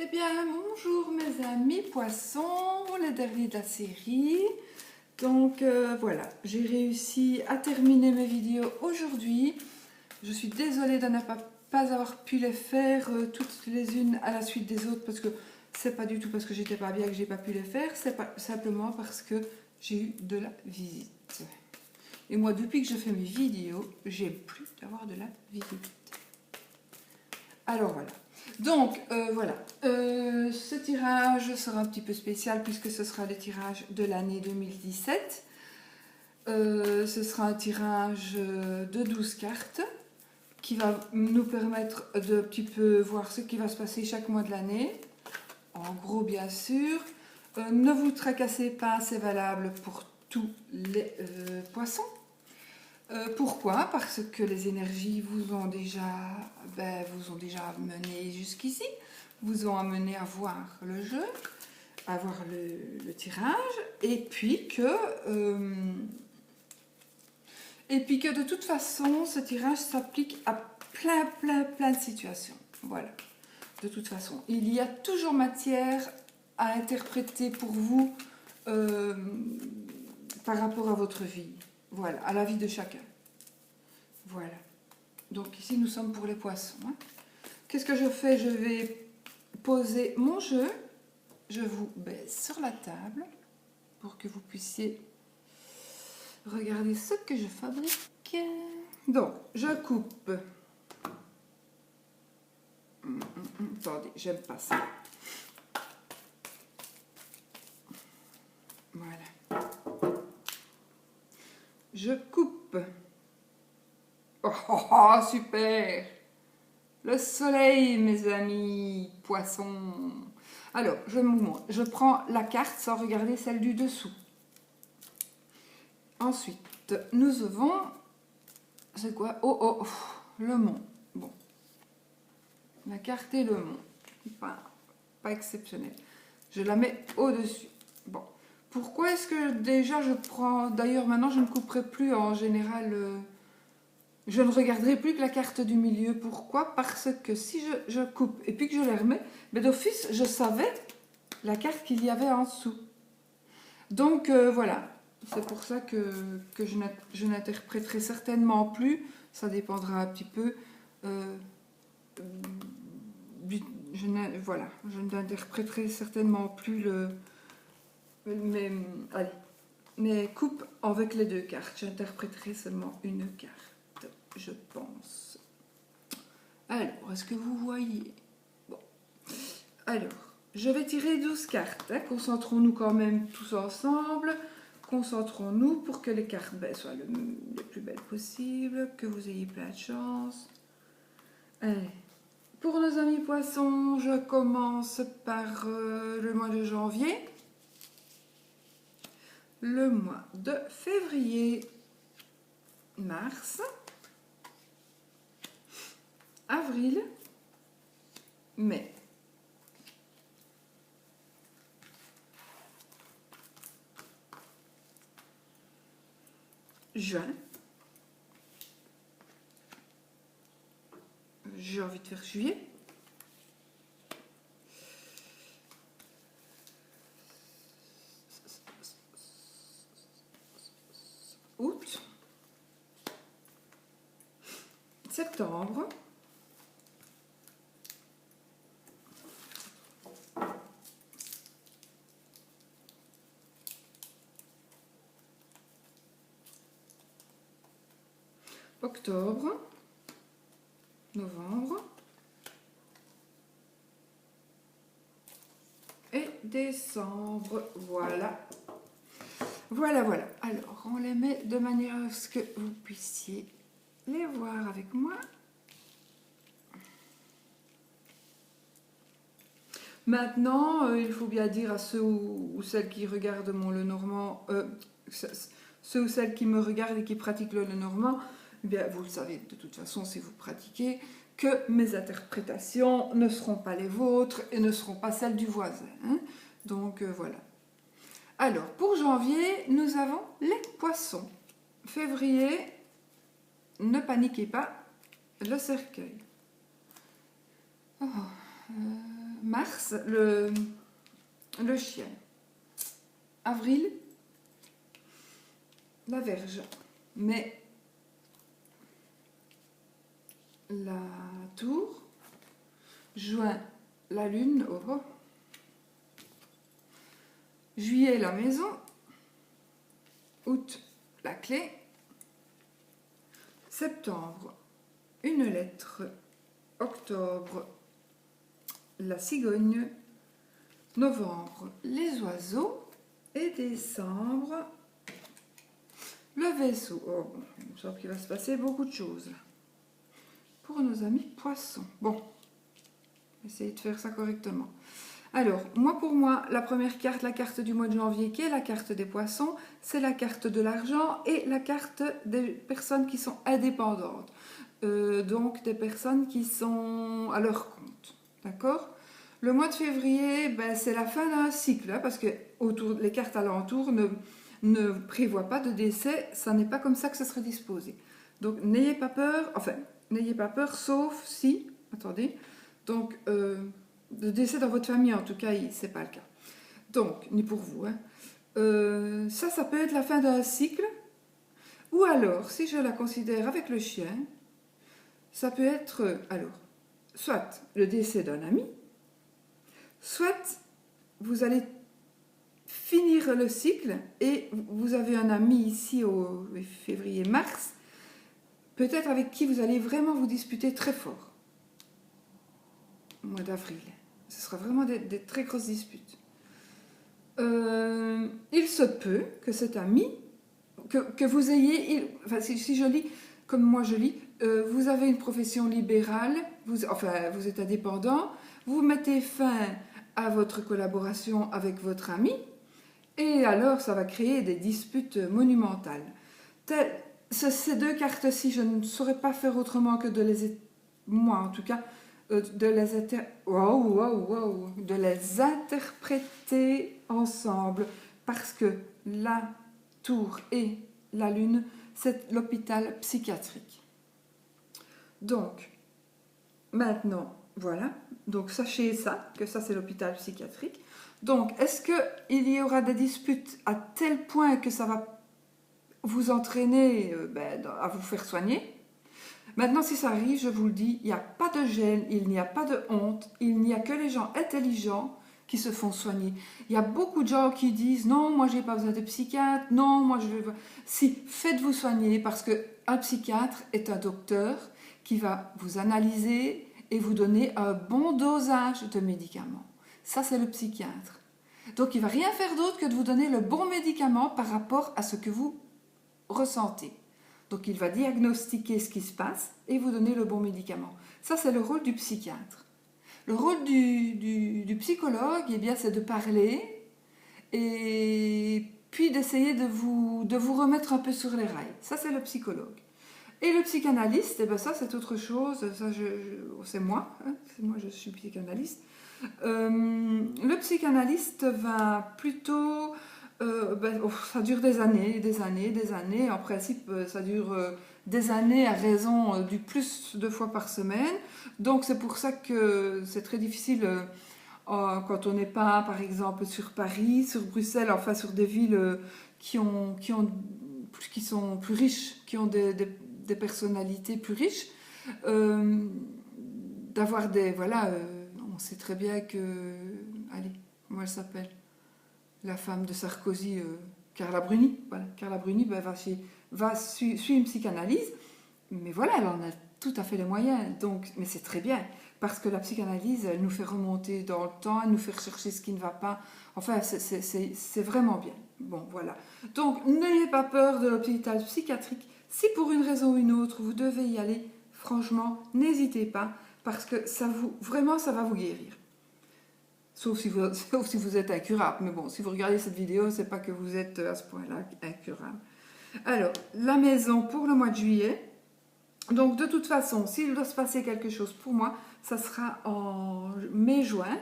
Eh bien, bonjour mes amis poissons, les derniers de la série. Donc voilà, j'ai réussi à terminer mes vidéos aujourd'hui. Je suis désolée de ne pas avoir pu les faire toutes les unes à la suite des autres parce que c'est pas du tout parce que j'étais pas bien que j'ai pas pu les faire, c'est pas simplement parce que j'ai eu de la visite. Et moi, depuis que je fais mes vidéos, j'ai plus d'avoir de la visite. Alors voilà. Donc voilà, ce tirage sera un petit peu spécial puisque ce sera le tirage de l'année 2017. Ce sera un tirage de 12 cartes qui va nous permettre de un petit peu voir ce qui va se passer chaque mois de l'année. En gros, bien sûr, ne vous tracassez pas, c'est valable pour tous les poissons. Pourquoi? Parce que les énergies vous ont déjà mené jusqu'ici, vous ont amené à voir le jeu, à voir le tirage, et puis que de toute façon, ce tirage s'applique à plein de situations. Voilà. De toute façon, il y a toujours matière à interpréter pour vous par rapport à votre vie. Voilà, à la vie de chacun. Voilà. Donc ici, nous sommes pour les poissons. Hein. Qu'est-ce que je fais? Je vais poser mon jeu. Je vous baisse sur la table pour que vous puissiez regarder ce que je fabrique. Donc, je coupe. Attendez, j'aime pas ça. Voilà. Je coupe. Oh, super! Le soleil, mes amis poissons. Alors, je vous montre. Je prends la carte sans regarder celle du dessous. Ensuite, nous avons... C'est quoi? Oh, le mont. Bon. La carte et le mont. Pas exceptionnel. Je la mets au-dessus. Bon. Pourquoi est-ce que déjà je prends... D'ailleurs, maintenant, je ne couperai plus en général... Je ne regarderai plus que la carte du milieu. Pourquoi? Parce que si je coupe et puis que je les remets, mais d'office, je savais la carte qu'il y avait en dessous. Donc voilà, c'est pour ça que je n'interpréterai certainement plus. Ça dépendra un petit peu. Voilà, je n'interpréterai certainement plus mes coupes avec les deux cartes. J'interpréterai seulement une carte. Je pense. Alors, est-ce que vous voyez? Bon. Alors, je vais tirer 12 cartes. Hein. Concentrons-nous quand même tous ensemble. Concentrons-nous pour que les cartes soient les plus belles possibles. Que vous ayez plein de chance. Allez. Pour nos amis poissons, je commence par le mois de janvier. Le mois de février. Mars. Avril, mai. Juin. J'ai envie de faire juillet. Août. Septembre. Octobre, novembre et décembre. Voilà. Voilà. Alors, on les met de manière à ce que vous puissiez les voir avec moi. Maintenant, il faut bien dire à ceux ou celles qui regardent mon Lenormand, ceux ou celles qui me regardent et qui pratiquent le Lenormand, eh bien, vous le savez de toute façon si vous pratiquez, que mes interprétations ne seront pas les vôtres et ne seront pas celles du voisin. Hein. Donc voilà. Alors, pour janvier, nous avons les poissons. Février, ne paniquez pas, le cercueil. mars, le chien. Avril, la Vierge. Mai, la Tour. Juin, la Lune. Oh. Juillet, la Maison. Août, la Clé. Septembre, une lettre. Octobre, la Cigogne. Novembre, les oiseaux. Et décembre, le Vaisseau. Oh, il me semble qu'il va se passer beaucoup de choses là. Pour nos amis poissons. Bon, essayez de faire ça correctement. Alors, pour moi, la première carte, la carte du mois de janvier, qui est la carte des poissons, c'est la carte de l'argent et la carte des personnes qui sont indépendantes. Donc, des personnes qui sont à leur compte. D'accord ? Le mois de février, ben, c'est la fin d'un cycle, hein, parce que les cartes alentours ne prévoient pas de décès, ça n'est pas comme ça que ça serait disposé. Donc n'ayez pas peur, sauf si, attendez, donc de décès dans votre famille en tout cas, c'est pas le cas. Donc, ni pour vous. Hein. Ça peut être la fin d'un cycle, ou alors, si je la considère avec le chien, ça peut être, soit le décès d'un ami, soit vous allez finir le cycle et vous avez un ami ici au février-mars, peut-être avec qui vous allez vraiment vous disputer très fort. Au mois d'avril. Ce sera vraiment des très grosses disputes. Il se peut que cet ami, que vous ayez, si je lis comme moi je lis, vous avez une profession libérale, vous êtes indépendant, vous mettez fin à votre collaboration avec votre ami, et alors ça va créer des disputes monumentales. Ces deux cartes-ci, je ne saurais pas faire autrement que de les... Moi, en tout cas, de les interpréter ensemble, parce que la tour et la lune, c'est l'hôpital psychiatrique. Donc, maintenant, voilà. Donc, sachez ça, que ça, c'est l'hôpital psychiatrique. Donc, est-ce qu'il y aura des disputes à tel point que ça va vous entraîner à vous faire soigner? Maintenant, si ça arrive, je vous le dis, il n'y a pas de gêne, il n'y a pas de honte, il n'y a que les gens intelligents qui se font soigner. Il y a beaucoup de gens qui disent « Non, moi, je n'ai pas besoin de psychiatre. Non, moi, je veux... » Si, faites-vous soigner parce qu'un psychiatre est un docteur qui va vous analyser et vous donner un bon dosage de médicaments. Ça, c'est le psychiatre. Donc, il ne va rien faire d'autre que de vous donner le bon médicament par rapport à ce que vous ressentez. Donc, il va diagnostiquer ce qui se passe et vous donner le bon médicament. Ça, c'est le rôle du psychiatre. Le rôle du psychologue, eh bien, c'est de parler et puis d'essayer de vous remettre un peu sur les rails. Ça, c'est le psychologue. Et le psychanalyste, eh bien, ça, c'est autre chose. Ça, c'est moi. Hein, c'est moi, je suis psychanalyste. Le psychanalyste va plutôt... ça dure des années. En principe, ça dure des années à raison du plus de fois par semaine. Donc, c'est pour ça que c'est très difficile quand on n'est pas, par exemple, sur Paris, sur Bruxelles, enfin sur des villes qui sont plus riches, qui ont des personnalités plus riches, d'avoir des... Voilà, on sait très bien que... Allez, comment elle s'appelle ? La femme de Sarkozy, Carla Bruni. Voilà, Carla Bruni va suivre une psychanalyse, mais voilà, elle en a tout à fait les moyens. Donc, mais c'est très bien, parce que la psychanalyse, elle nous fait remonter dans le temps, elle nous fait rechercher ce qui ne va pas. Enfin, c'est vraiment bien. Bon, voilà. Donc, n'ayez pas peur de l'hôpital psychiatrique. Si pour une raison ou une autre, vous devez y aller, franchement, n'hésitez pas, parce que vraiment, ça va vous guérir. Sauf si vous êtes incurable. Mais bon, si vous regardez cette vidéo, c'est pas que vous êtes à ce point-là incurable. Alors, la maison pour le mois de juillet. Donc, de toute façon, s'il doit se passer quelque chose pour moi, ça sera en mai-juin.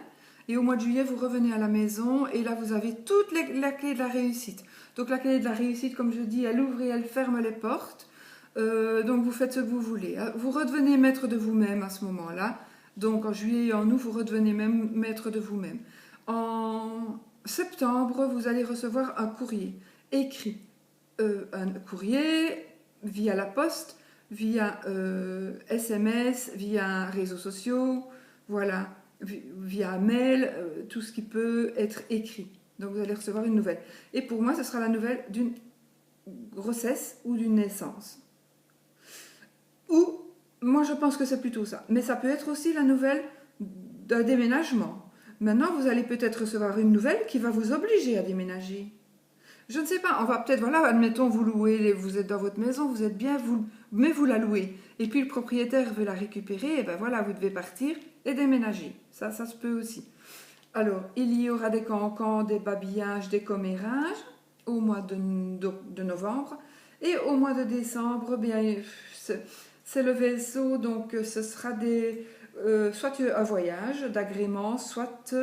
Et au mois de juillet, vous revenez à la maison et là, vous avez toute la clé de la réussite. Donc, la clé de la réussite, comme je dis, elle ouvre et elle ferme les portes. Donc, vous faites ce que vous voulez. Vous redevenez maître de vous-même à ce moment-là. Donc en juillet et en août, vous redevenez même maître de vous-même. En septembre, vous allez recevoir un courrier écrit. Un courrier via la poste, via SMS, via réseaux sociaux, voilà, via mail, tout ce qui peut être écrit. Donc vous allez recevoir une nouvelle. Et pour moi, ce sera la nouvelle d'une grossesse ou d'une naissance. Ou, moi je pense que c'est plutôt ça. Mais ça peut être aussi la nouvelle d'un déménagement. Maintenant, vous allez peut-être recevoir une nouvelle qui va vous obliger à déménager. Je ne sais pas, on va peut-être, voilà, admettons, vous louez, vous êtes dans votre maison, vous êtes bien, mais vous la louez. Et puis le propriétaire veut la récupérer, et ben voilà, vous devez partir et déménager. Ça se peut aussi. Alors, il y aura des cancans, des babillages, des commérages au mois de novembre. Et au mois de décembre, bien, c'est le vaisseau, donc ce sera soit un voyage d'agrément, soit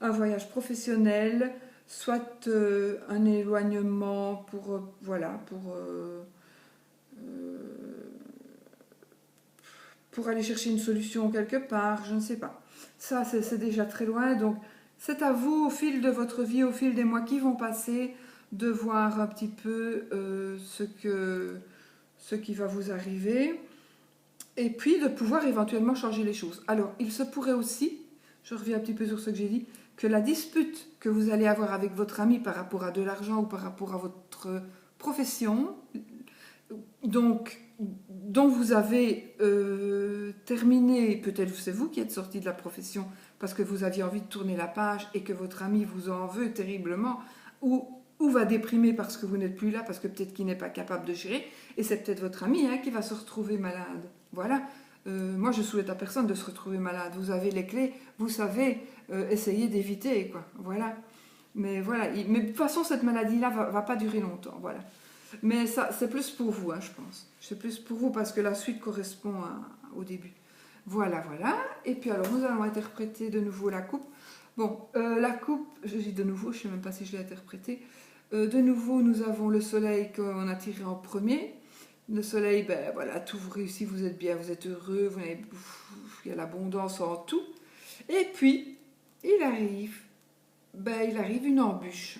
un voyage professionnel, soit un éloignement pour aller chercher une solution quelque part, je ne sais pas. Ça, c'est déjà très loin, donc c'est à vous, au fil de votre vie, au fil des mois qui vont passer, de voir un petit peu ce qui va vous arriver, et puis de pouvoir éventuellement changer les choses. Alors, il se pourrait aussi, je reviens un petit peu sur ce que j'ai dit, que la dispute que vous allez avoir avec votre ami par rapport à de l'argent ou par rapport à votre profession, donc, dont vous avez terminé, peut-être c'est vous qui êtes sorti de la profession parce que vous aviez envie de tourner la page et que votre ami vous en veut terriblement, ou va déprimer parce que vous n'êtes plus là, parce que peut-être qu'il n'est pas capable de gérer, et c'est peut-être votre ami qui va se retrouver malade. Voilà. Moi, je souhaite à personne de se retrouver malade. Vous avez les clés, vous savez essayer d'éviter, quoi. Voilà. Mais voilà. Mais de toute façon, cette maladie-là va pas durer longtemps. Voilà. Mais ça, c'est plus pour vous, je pense. C'est plus pour vous parce que la suite correspond au début. Voilà. Et puis alors, nous allons interpréter de nouveau la coupe. Bon, la coupe, je dis de nouveau, je ne sais même pas si je l'ai interprétée. De nouveau, nous avons le soleil qu'on a tiré en premier. Le soleil, ben voilà, tout vous réussit, vous êtes bien, vous êtes heureux, il y a l'abondance en tout. Et puis, il arrive une embûche.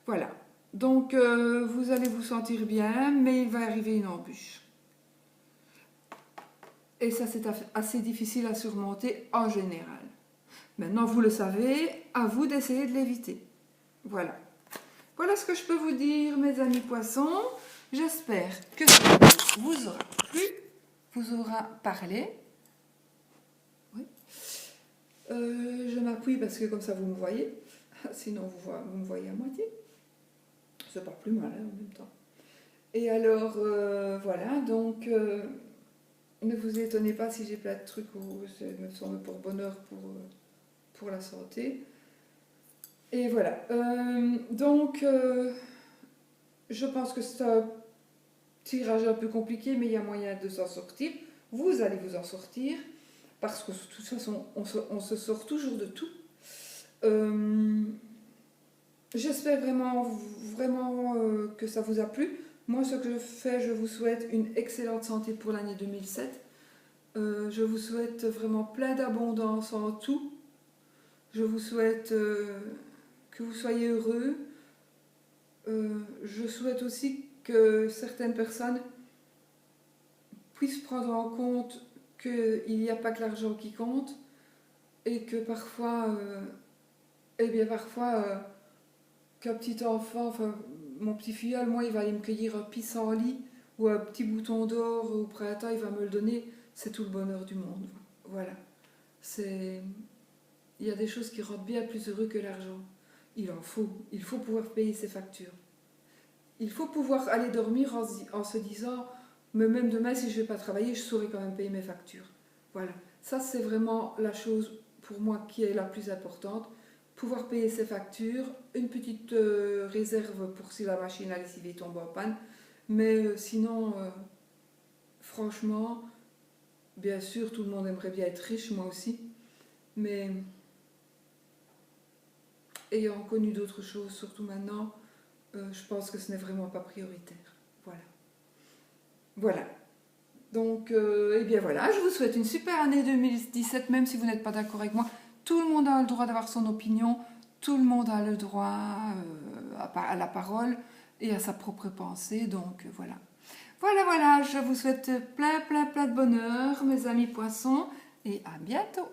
Voilà. Donc, vous allez vous sentir bien, mais il va arriver une embûche. Et ça, c'est assez difficile à surmonter en général. Maintenant, vous le savez, à vous d'essayer de l'éviter. Voilà. Voilà ce que je peux vous dire, mes amis poissons. J'espère que ça vous aura plu, vous aura parlé. Oui. Je m'appuie parce que comme ça, vous me voyez. Sinon, vous me voyez à moitié. C'est pas plus mal en même temps. Et alors, voilà, donc ne vous étonnez pas si j'ai plein de trucs où ça me semble pour bonheur, pour la santé. Et voilà. Donc, je pense que c'est un tirage un peu compliqué, mais il y a moyen de s'en sortir. Vous allez vous en sortir, parce que de toute façon, on se sort toujours de tout. J'espère vraiment que ça vous a plu. Moi, ce que je fais, je vous souhaite une excellente santé pour l'année 2007. Je vous souhaite vraiment plein d'abondance en tout. Je vous souhaite que vous soyez heureux. Je souhaite aussi que certaines personnes puissent prendre en compte qu'il n'y a pas que l'argent qui compte et que parfois, qu'un petit enfant, enfin mon petit filleul, moi il va aller me cueillir un pissenlit ou un petit bouton d'or au printemps, il va me le donner, c'est tout le bonheur du monde. Voilà. Il y a des choses qui rendent bien plus heureux que l'argent. Il faut pouvoir payer ses factures. Il faut pouvoir aller dormir en se disant, mais même demain si je ne vais pas travailler, je saurai quand même payer mes factures. Voilà. Ça c'est vraiment la chose pour moi qui est la plus importante. Pouvoir payer ses factures, une petite réserve pour si la machine à lessiver tombe en panne. Mais sinon, franchement, bien sûr, tout le monde aimerait bien être riche, moi aussi. Mais ayant connu d'autres choses, surtout maintenant, je pense que ce n'est vraiment pas prioritaire. Voilà. Donc, eh bien voilà, je vous souhaite une super année 2017, même si vous n'êtes pas d'accord avec moi. Tout le monde a le droit d'avoir son opinion, tout le monde a le droit à la parole et à sa propre pensée, donc voilà. Voilà, je vous souhaite plein de bonheur, mes amis poissons, et à bientôt.